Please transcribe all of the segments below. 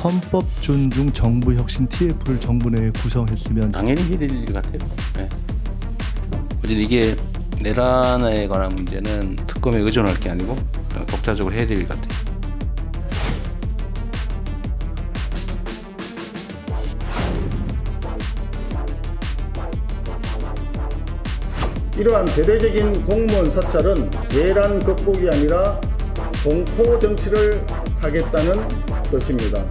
헌법 존중 정부 혁신 TF를 정부 내에 구성했으면 당연히 해야 될 일 같아요. 네. 어쨌든 이게 내란에 관한 문제는 특검에 의존할 게 아니고 독자적으로 해야 될 일 같아요. 이러한 대대적인 공무원 사찰은 내란 극복이 아니라 공포 정치를 하겠다는 뜻입니다.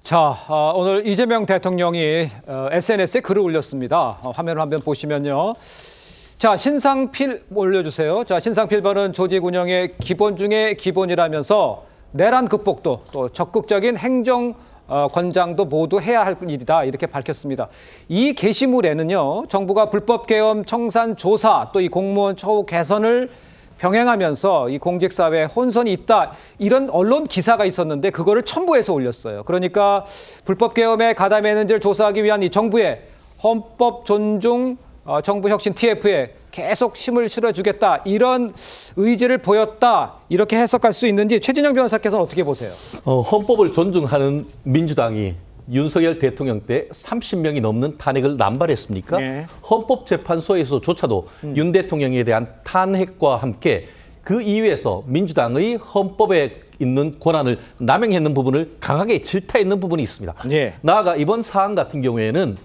자, 오늘 이재명 대통령이 SNS에 글을 올렸습니다. 화면을 한번 보시면요. 자, 신상필 올려주세요. 자, 신상필벌은 조직 운영의 기본 중에 기본이라면서 내란 극복도 또 적극적인 행정 권장도 모두 해야 할 일이다 이렇게 밝혔습니다. 이 게시물에는요, 정부가 불법 계엄 청산 조사 또 이 공무원 처우 개선을 병행하면서 이 공직사회에 혼선이 있다 이런 언론 기사가 있었는데 그거를 첨부해서 올렸어요. 그러니까 불법 계엄에 가담했는지를 조사하기 위한 이 정부의 헌법 존중 정부 혁신 TF에 계속 힘을 실어주겠다 이런 의지를 보였다 이렇게 해석할 수 있는지 최진영 변호사께서는 어떻게 보세요? 헌법을 존중하는 민주당이 윤석열 대통령 때 30명이 넘는 탄핵을 남발했습니까? 네. 헌법재판소에서조차도 윤 대통령에 대한 탄핵과 함께 그 이유에서 민주당의 헌법에 있는 권한을 남용했는 부분을 강하게 질타했는 부분이 있습니다. 네. 나아가 이번 사안 같은 경우에는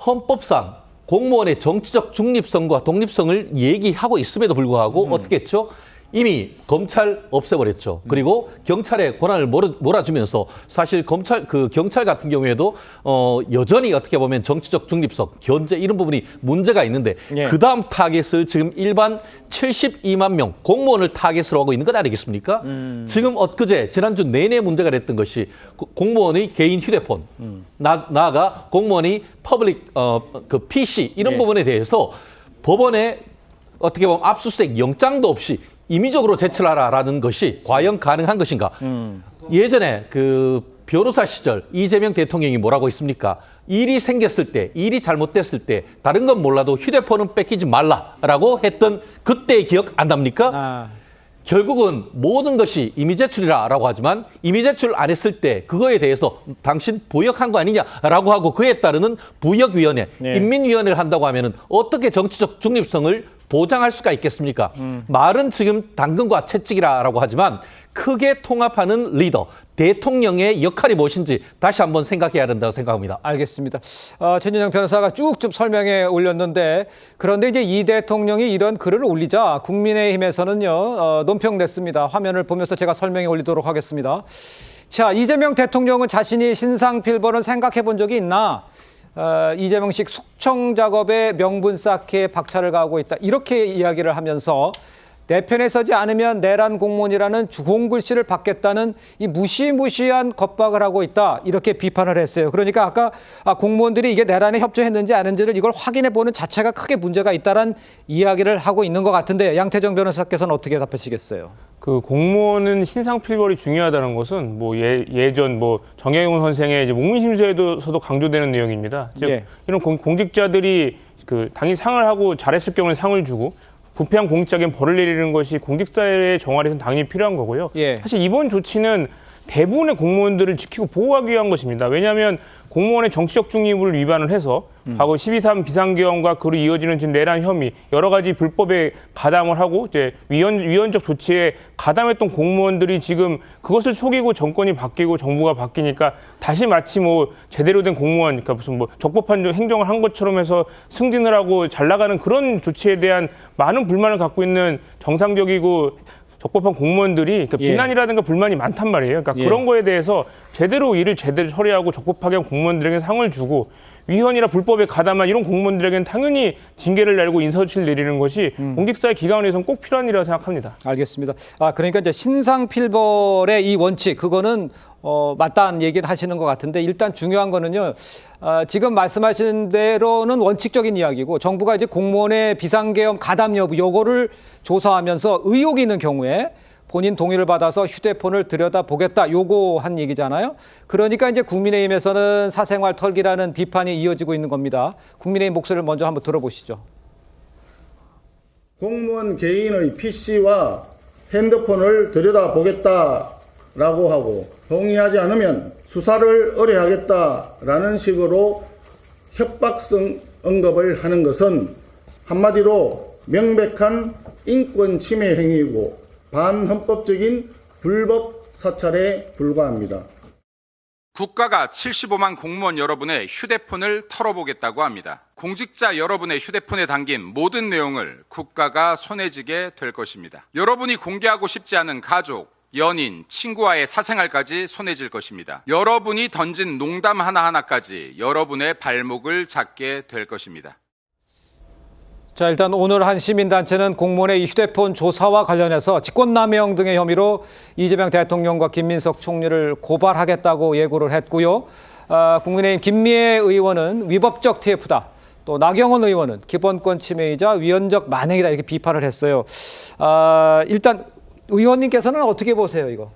헌법상 공무원의 정치적 중립성과 독립성을 얘기하고 있음에도 불구하고 어떻게 했죠? 이미 검찰 없애버렸죠. 그리고 경찰의 권한을 몰아주면서 사실 경찰 같은 경우에도 여전히 어떻게 보면 정치적 중립성, 견제 이런 부분이 문제가 있는데 예. 그 다음 타겟을 지금 일반 72만 명 공무원을 타겟으로 하고 있는 것 아니겠습니까? 지금 엊그제 지난주 내내 문제가 됐던 것이 공무원의 개인 휴대폰, 나아가 공무원의 퍼블릭 그 PC 이런 예. 부분에 대해서 법원에 어떻게 보면 압수수색 영장도 없이 임의적으로 제출하라라는 것이 과연 가능한 것인가? 예전에 그 변호사 시절 이재명 대통령이 뭐라고 했습니까? 일이 생겼을 때, 일이 잘못됐을 때 다른 건 몰라도 휴대폰은 뺏기지 말라라고 했던 그때의 기억 안 납니까? 결국은 모든 것이 임의 제출이라고 하지만 임의 제출 안 했을 때 그거에 대해서 당신 부역한 거 아니냐라고 하고 그에 따르는 부역위원회, 네. 인민위원회를 한다고 하면은 어떻게 정치적 중립성을 보장할 수가 있겠습니까? 말은 지금 당근과 채찍이라고 하지만 크게 통합하는 리더, 대통령의 역할이 무엇인지 다시 한번 생각해야 된다고 생각합니다. 알겠습니다. 최진영 변호사가 쭉쭉 설명해 올렸는데 그런데 이제 이 대통령이 이런 글을 올리자 국민의힘에서는요 논평냈습니다. 화면을 보면서 제가 설명해 올리도록 하겠습니다. 자, 이재명 대통령은 자신이 신상필벌은 생각해 본 적이 있나? 이재명식 숙청 작업에 명분 쌓기에 박차를 가하고 있다. 이렇게 이야기를 하면서 내 편에 서지 않으면 내란 공무원이라는 주공글씨를 받겠다는 이 무시무시한 겁박을 하고 있다. 이렇게 비판을 했어요. 그러니까 아까 공무원들이 이게 내란에 협조했는지 아닌지를 이걸 확인해 보는 자체가 크게 문제가 있다는 이야기를 하고 있는 것 같은데 양태정 변호사께서는 어떻게 답하시겠어요? 그 공무원은 신상필벌이 중요하다는 것은 뭐 예전 뭐 정혜용 선생의 이제 목민심서에서도 강조되는 내용입니다. 즉 예. 이런 공직자들이 그 당이 상을 하고 잘했을 경우는 상을 주고 부패한 공직자에겐 벌을 내리는 것이 공직사회의 정화에서는 당연히 필요한 거고요. 예. 사실 이번 조치는 대부분의 공무원들을 지키고 보호하기 위한 것입니다. 왜냐하면 공무원의 정치적 중립을 위반을 해서 과거 12.3 비상계엄과 그로 이어지는 지금 내란 혐의 여러 가지 불법에 가담을 하고 이제 위헌적 조치에 가담했던 공무원들이 지금 그것을 속이고 정권이 바뀌고 정부가 바뀌니까 다시 마치 뭐 제대로 된 공무원, 그러니까 무슨 뭐 적법한 행정을 한 것처럼 해서 승진을 하고 잘 나가는 그런 조치에 대한 많은 불만을 갖고 있는 정상적이고 적법한 공무원들이 그러니까 예. 비난이라든가 불만이 많단 말이에요. 그러니까 예. 그런 거에 대해서 제대로 일을 제대로 처리하고 적법하게 한 공무원들에게 상을 주고 위헌이나 불법에 가담한 이런 공무원들에게는 당연히 징계를 내리고 인사조치를 내리는 것이 공직사회 기관에서는 꼭 필요한 일이라고 생각합니다. 알겠습니다. 그러니까 이제 신상필벌의 이 원칙 그거는 맞다는 얘기를 하시는 것 같은데 일단 중요한 거는요. 지금 말씀하신 대로는 원칙적인 이야기고 정부가 이제 공무원의 비상계엄 가담 여부 요거를 조사하면서 의혹이 있는 경우에 본인 동의를 받아서 휴대폰을 들여다보겠다 요구한 얘기잖아요. 그러니까 이제 국민의힘에서는 사생활 털기라는 비판이 이어지고 있는 겁니다. 국민의힘 목소리를 먼저 한번 들어보시죠. 공무원 개인의 PC와 핸드폰을 들여다보겠다라고 하고 동의하지 않으면 수사를 의뢰하겠다라는 식으로 협박성 언급을 하는 것은 한마디로 명백한 인권 침해 행위이고 반헌법적인 불법 사찰에 불과합니다. 국가가 75만 공무원 여러분의 휴대폰을 털어보겠다고 합니다. 공직자 여러분의 휴대폰에 담긴 모든 내용을 국가가 손에 쥐게 될 것입니다. 여러분이 공개하고 싶지 않은 가족, 연인, 친구와의 사생활까지 손에 쥘 것입니다. 여러분이 던진 농담 하나하나까지 여러분의 발목을 잡게 될 것입니다. 자, 일단 오늘 한 시민단체는 공무원의 이 휴대폰 조사와 관련해서 직권남용 등의 혐의로 이재명 대통령과 김민석 총리를 고발하겠다고 예고를 했고요. 국민의힘 김미애 의원은 위법적 TF다. 또 나경원 의원은 기본권 침해이자 위헌적 만행이다 이렇게 비판을 했어요. 일단 의원님께서는 어떻게 보세요, 이거?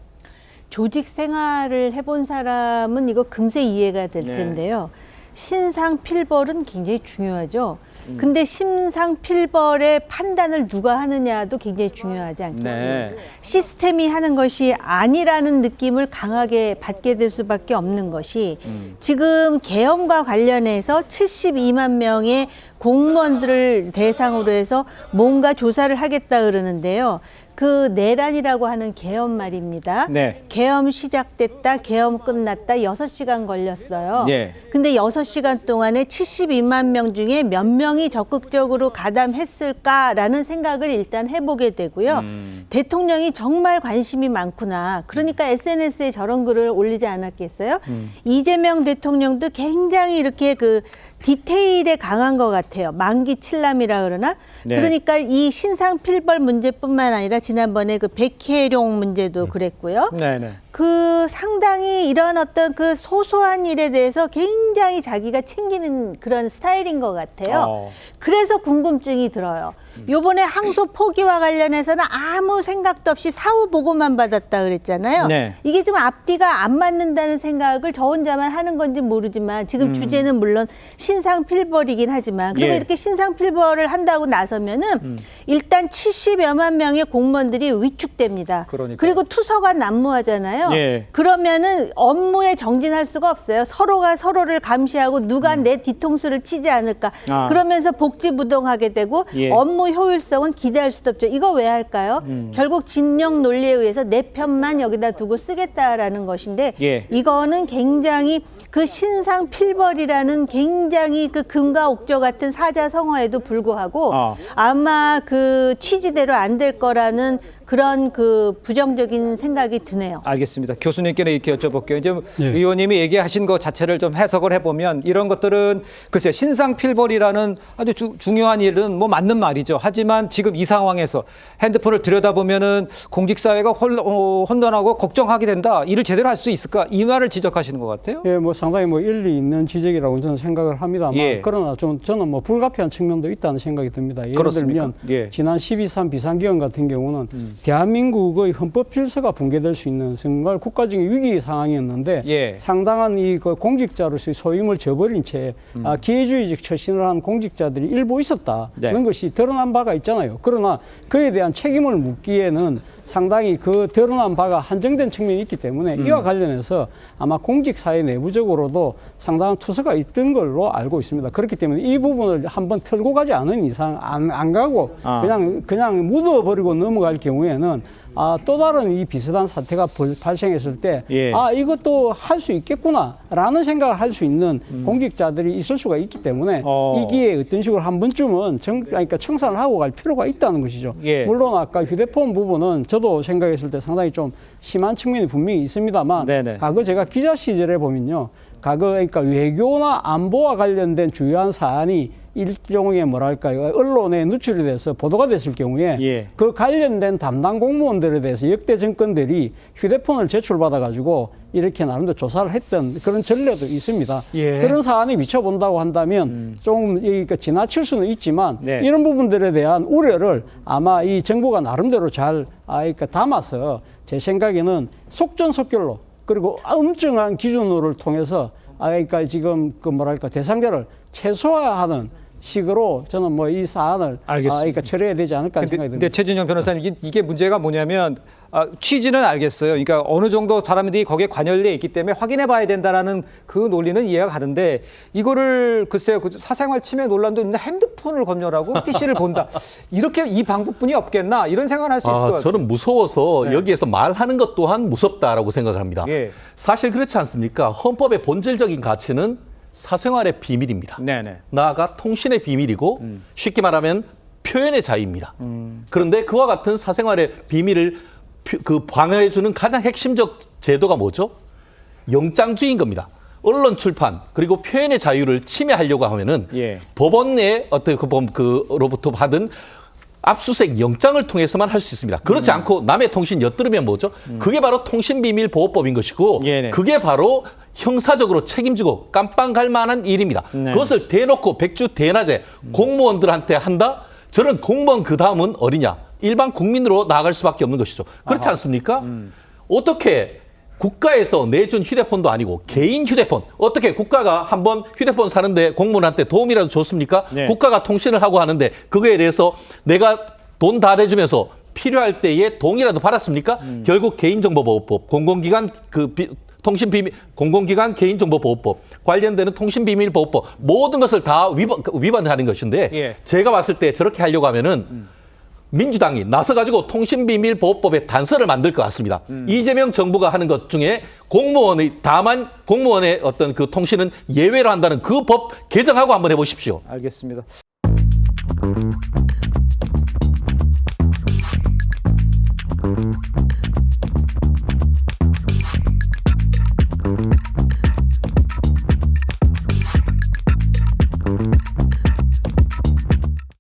조직 생활을 해본 사람은 이거 금세 이해가 될 텐데요. 신상필벌은 굉장히 중요하죠. 근데 신상필벌의 판단을 누가 하느냐도 굉장히 중요하지 않겠어요. 시스템이 하는 것이 아니라는 느낌을 강하게 받게 될 수밖에 없는 것이 지금 계엄과 관련해서 72만 명의 공무원들을 대상으로 해서 뭔가 조사를 하겠다 그러는데요. 그 내란이라고 하는 계엄 말입니다. 네. 계엄 시작됐다, 계엄 끝났다 6시간 걸렸어요. 네. 근데 6시간 동안에 72만 명 중에 몇 명이 적극적으로 가담했을까라는 생각을 일단 해보게 되고요. 대통령이 정말 관심이 많구나. 그러니까 SNS에 저런 글을 올리지 않았겠어요? 이재명 대통령도 굉장히 이렇게 그 디테일에 강한 것 같아요. 만기 칠남이라 그러나? 네. 그러니까 이 신상필벌 문제뿐만 아니라 지난번에 그 백혜룡 문제도 그랬고요. 네네. 그 상당히 이런 어떤 그 소소한 일에 대해서 굉장히 자기가 챙기는 그런 스타일인 것 같아요. 그래서 궁금증이 들어요. 요번에 항소 포기와 관련해서는 아무 생각도 없이 사후 보고만 받았다 그랬잖아요. 네. 이게 좀 앞뒤가 안 맞는다는 생각을 저 혼자만 하는 건지 모르지만 지금 주제는 물론 신상필벌이긴 하지만 그리고 예. 이렇게 신상필벌을 한다고 나서면은 일단 70여만 명의 공무원들이 위축됩니다. 그러니까요. 그리고 투서가 난무하잖아요. 예. 그러면은 업무에 정진할 수가 없어요. 서로가 서로를 감시하고 누가 내 뒤통수를 치지 않을까. 그러면서 복지부동하게 되고 예. 업무 효율성은 기대할 수도 없죠. 이거 왜 할까요? 결국 진영 논리에 의해서 내 편만 여기다 두고 쓰겠다라는 것인데 예. 이거는 굉장히 그 신상필벌이라는 굉장히 그 금과 옥조 같은 사자성어에도 불구하고 아마 그 취지대로 안 될 거라는 그런 그 부정적인 생각이 드네요. 알겠습니다. 교수님께는 이렇게 여쭤볼게요. 이제 의원님이 얘기하신 것 자체를 좀 해석을 해보면 이런 것들은 글쎄 신상필벌이라는 아주 중요한 일은 뭐 맞는 말이죠. 하지만 지금 이 상황에서 핸드폰을 들여다보면은 공직사회가 혼돈하고 걱정하게 된다. 일을 제대로 할 수 있을까? 이 말을 지적하시는 것 같아요. 예, 뭐 상당히 뭐 일리 있는 지적이라고 저는 생각을 합니다만 예. 그러나 저는 뭐 불가피한 측면도 있다는 생각이 듭니다. 예를 그렇습니까? 들면 예. 지난 12.3 비상기원 같은 경우는 대한민국의 헌법 질서가 붕괴될 수 있는 정말 국가적인 위기 상황이었는데 예. 상당한 이 그 공직자로서의 소임을 저버린 채 기회주의적 처신을 한 공직자들이 일부 있었다. 네. 그런 것이 드러난 바가 있잖아요. 그러나 그에 대한 책임을 묻기에는 상당히 그 드러난 바가 한정된 측면이 있기 때문에 이와 관련해서 아마 공직사회 내부적으로도 상당한 투서가 있던 걸로 알고 있습니다. 그렇기 때문에 이 부분을 한번 털고 가지 않은 이상 안 가고 그냥 묻어버리고 넘어갈 경우에는 또 다른 이 비슷한 사태가 발생했을 때 예. 이것도 할 수 있겠구나라는 생각을 할 수 있는 공직자들이 있을 수가 있기 때문에 이 기회에 어떤 식으로 한 번쯤은 그러니까 청산을 하고 갈 필요가 있다는 것이죠. 예. 물론 아까 휴대폰 부분은 저도 생각했을 때 상당히 좀 심한 측면이 분명히 있습니다만 네네. 과거 제가 기자 시절에 보면요. 과거 그러니까 외교나 안보와 관련된 주요한 사안이 일종의 뭐랄까요, 언론에 누출이 돼서 보도가 됐을 경우에 예. 그 관련된 담당 공무원들에 대해서 역대 정권들이 휴대폰을 제출받아 가지고 이렇게 나름대로 조사를 했던 그런 전례도 있습니다. 예. 그런 사안에 미쳐본다고 한다면 좀 지나칠 수는 있지만 네. 이런 부분들에 대한 우려를 아마 이 정부가 나름대로 잘 담아서 제 생각에는 속전속결로 그리고 엄정한 기준으로를 통해서 그러니까 지금 그 뭐랄까 대상자를 최소화하는 식으로 저는 뭐 이 사안을 알겠습니다. 그러니까 처리해야 되지 않을까 하는 생각이 근데 듭니다. 최진영 변호사님 이게 문제가 뭐냐면 취지는 알겠어요. 그러니까 어느 정도 사람들이 거기에 관여돼 있기 때문에 확인해 봐야 된다라는 그 논리는 이해가 가는데 이거를 글쎄요 그 사생활 침해 논란도 있는데 핸드폰을 검열하고 PC를 본다. 이렇게 이 방법뿐이 없겠나 이런 생각을 할 수 있을 것 같아요. 저는 무서워서 네. 여기에서 말하는 것 또한 무섭다라고 생각을 합니다. 예. 사실 그렇지 않습니까? 헌법의 본질적인 가치는 사생활의 비밀입니다. 네네. 나아가 통신의 비밀이고 쉽게 말하면 표현의 자유입니다. 그런데 그와 같은 사생활의 비밀을 방어해주는 가장 핵심적 제도가 뭐죠? 영장주의인 겁니다. 언론 출판 그리고 표현의 자유를 침해하려고 하면은 예. 법원 내에 어떤 그로부터 받은 압수수색 영장을 통해서만 할 수 있습니다. 그렇지 않고 남의 통신 엿들으면 뭐죠? 그게 바로 통신비밀보호법인 것이고 네네. 그게 바로 형사적으로 책임지고 깜빵 갈 만한 일입니다. 네. 그것을 대놓고 백주대낮에 공무원들한테 한다? 저는 공무원 그 다음은 어디냐? 일반 국민으로 나아갈 수밖에 없는 것이죠. 그렇지 않습니까? 어떻게 국가에서 내준 휴대폰도 아니고 개인 휴대폰 어떻게 국가가 한번 휴대폰 사는데 공무원한테 도움이라도 줬습니까? 네. 국가가 통신을 하고 하는데 그거에 대해서 내가 돈 다 내주면서 필요할 때에 동의라도 받았습니까? 결국 개인정보보호법, 공공기관 통신비밀, 공공기관 개인정보보호법, 관련되는 통신비밀보호법 모든 것을 다 위반하는 것인데 예. 제가 봤을 때 저렇게 하려고 하면은 민주당이 나서가지고 통신비밀보호법에 단서를 만들 것 같습니다. 이재명 정부가 하는 것 중에 다만 공무원의 어떤 그 통신은 예외로 한다는 그 법 개정하고 한번 해보십시오. 알겠습니다.